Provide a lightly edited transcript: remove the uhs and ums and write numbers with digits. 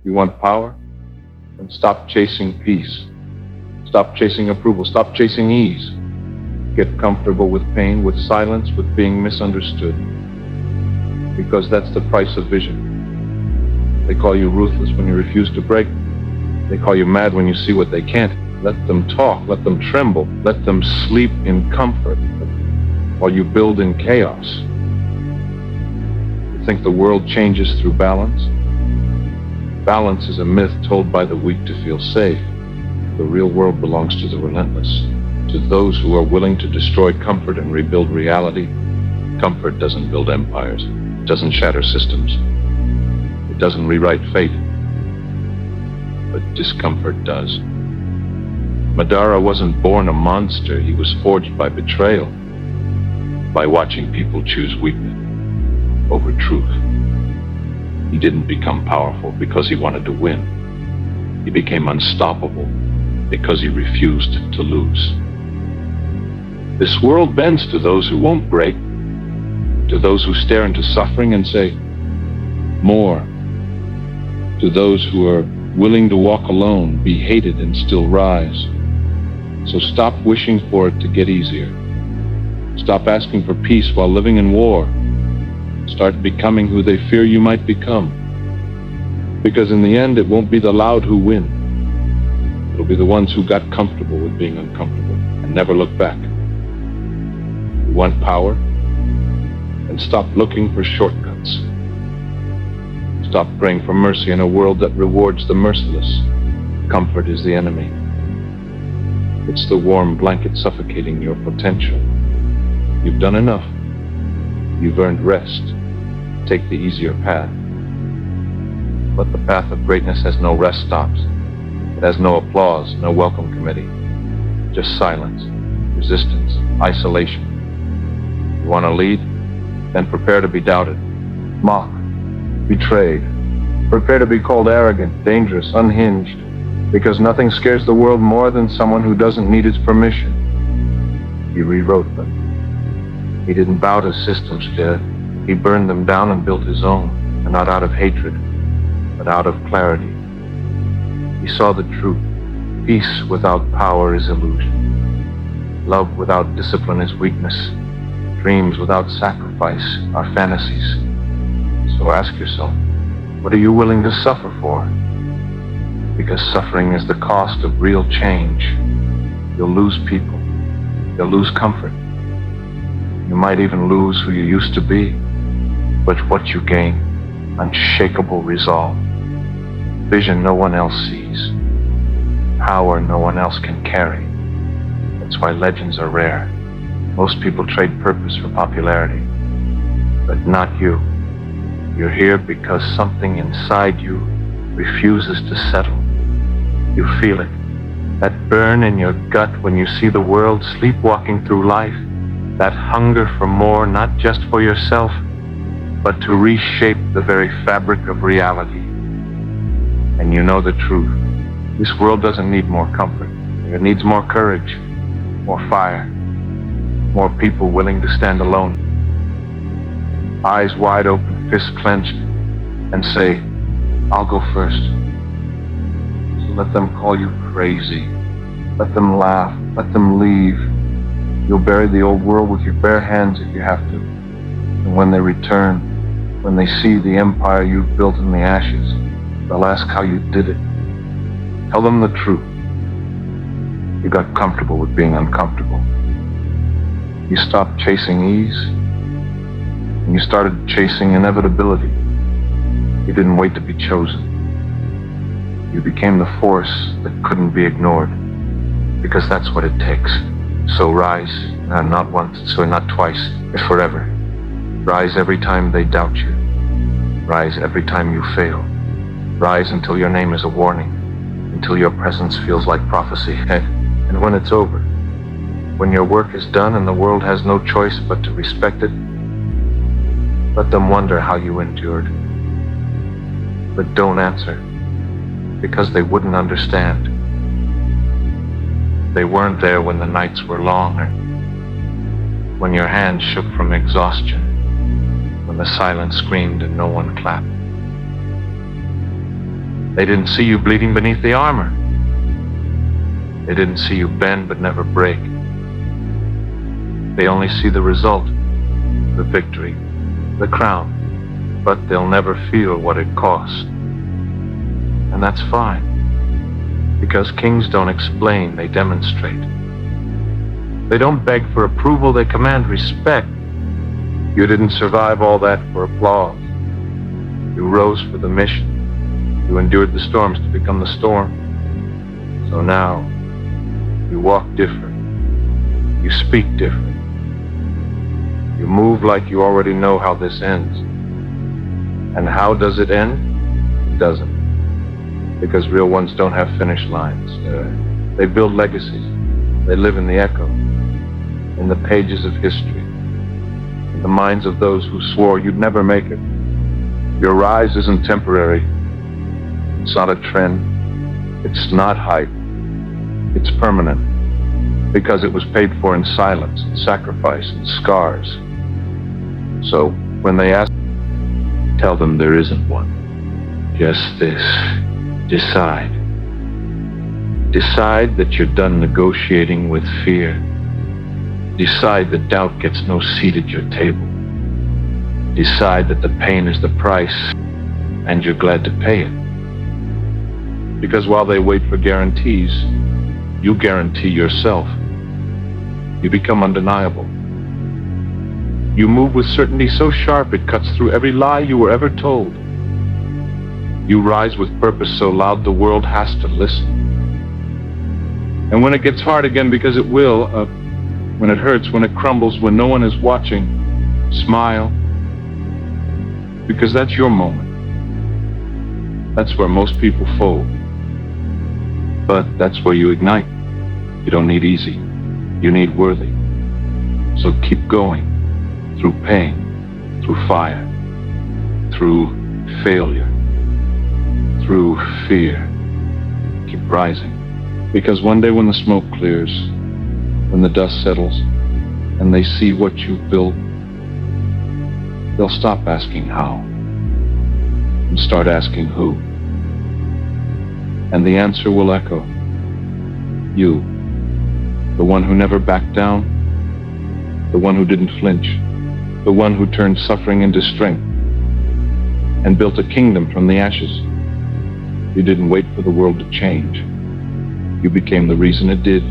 You want power? Then stop chasing peace. Stop chasing approval. Stop chasing ease. Get comfortable with pain, with silence, with being misunderstood. Because that's the price of vision. They call you ruthless when you refuse to break. They call you mad when you see what they can't. Let them talk, let them tremble, let them sleep in comfort while you build in chaos. You think the world changes through balance? Balance is a myth told by the weak to feel safe. The real world belongs to the relentless, to those who are willing to destroy comfort and rebuild reality. Comfort doesn't build empires. It doesn't shatter systems. It doesn't rewrite fate. But discomfort does. Madara wasn't born a monster. He was forged by betrayal, by watching people choose weakness over truth. He didn't become powerful because he wanted to win. He became unstoppable because he refused to lose. This world bends to those who won't break, to those who stare into suffering and say, more, to those who are willing to walk alone, be hated and still rise. So stop wishing for it to get easier. Stop asking for peace while living in war. Start becoming who they fear you might become. Because in the end, it won't be the loud who win. It'll be the ones who got comfortable with being uncomfortable and never look back. You want power? Then stop looking for shortcuts. Stop praying for mercy in a world that rewards the merciless. Comfort is the enemy. It's the warm blanket suffocating your potential. You've done enough. You've earned rest. Take the easier path. But the path of greatness has no rest stops. It has no applause, no welcome committee. Just silence, resistance, isolation. You want to lead? Then prepare to be doubted, mocked, betrayed. Prepare to be called arrogant, dangerous, unhinged. Because nothing scares the world more than someone who doesn't need its permission. He rewrote them. He didn't bow to systems, did. He burned them down and built his own, and not out of hatred, but out of clarity. He saw the truth. Peace without power is illusion. Love without discipline is weakness. Dreams without sacrifice are fantasies. So ask yourself, what are you willing to suffer for? Because suffering is the cost of real change. You'll lose people. You'll lose comfort. You might even lose who you used to be. But what you gain, unshakable resolve. Vision no one else sees. Power no one else can carry. That's why legends are rare. Most people trade purpose for popularity. But not you. You're here because something inside you refuses to settle. You feel it. That burn in your gut when you see the world sleepwalking through life. That hunger for more, not just for yourself, but to reshape the very fabric of reality. And you know the truth. This world doesn't need more comfort. It needs more courage, more fire, more people willing to stand alone. Eyes wide open, fists clenched, and say, I'll go first. So let them call you crazy. Let them laugh. Let them leave. You'll bury the old world with your bare hands if you have to. And when they return, when they see the empire you've built in the ashes, they'll ask how you did it. Tell them the truth. You got comfortable with being uncomfortable. You stopped chasing ease, and you started chasing inevitability. You didn't wait to be chosen. You became the force that couldn't be ignored, because that's what it takes. So rise, not once, so not twice, but forever. Rise every time they doubt you. Rise every time you fail. Rise until your name is a warning, until your presence feels like prophecy. And when it's over, when your work is done and the world has no choice but to respect it, let them wonder how you endured. But don't answer, because they wouldn't understand. They weren't there when the nights were long, or when your hands shook from exhaustion, when the silence screamed and no one clapped. They didn't see you bleeding beneath the armor. They didn't see you bend but never break. They only see the result, the victory, the crown, but they'll never feel what it cost. And that's fine, because kings don't explain, they demonstrate. They don't beg for approval, they command respect. You didn't survive all that for applause. You rose for the mission. You endured the storms to become the storm. So now, you walk different. You speak different. You move like you already know how this ends. And how does it end? It doesn't. Because real ones don't have finish lines. They build legacies. They live in the echo, in the pages of history, in the minds of those who swore you'd never make it. Your rise isn't temporary. It's not a trend. It's not hype. It's permanent, because it was paid for in silence, and sacrifice, and scars. So, when they ask, tell them there isn't one. Just this. Decide. Decide that you're done negotiating with fear. Decide that doubt gets no seat at your table. Decide that the pain is the price, and you're glad to pay it. Because while they wait for guarantees, you guarantee yourself. You become undeniable. You move with certainty so sharp it cuts through every lie you were ever told. You rise with purpose so loud the world has to listen. And when it gets hard again, because it will, when it hurts, when it crumbles, when no one is watching, smile. Because that's your moment. That's where most people fold. But that's where you ignite. You don't need easy. You need worthy. So keep going. Through pain, through fire, through failure, through fear. Keep rising. Because one day when the smoke clears, when the dust settles, and they see what you've built, they'll stop asking how and start asking who. And the answer will echo. You, the one who never backed down, the one who didn't flinch, the one who turned suffering into strength and built a kingdom from the ashes. You didn't wait for the world to change. You became the reason it did.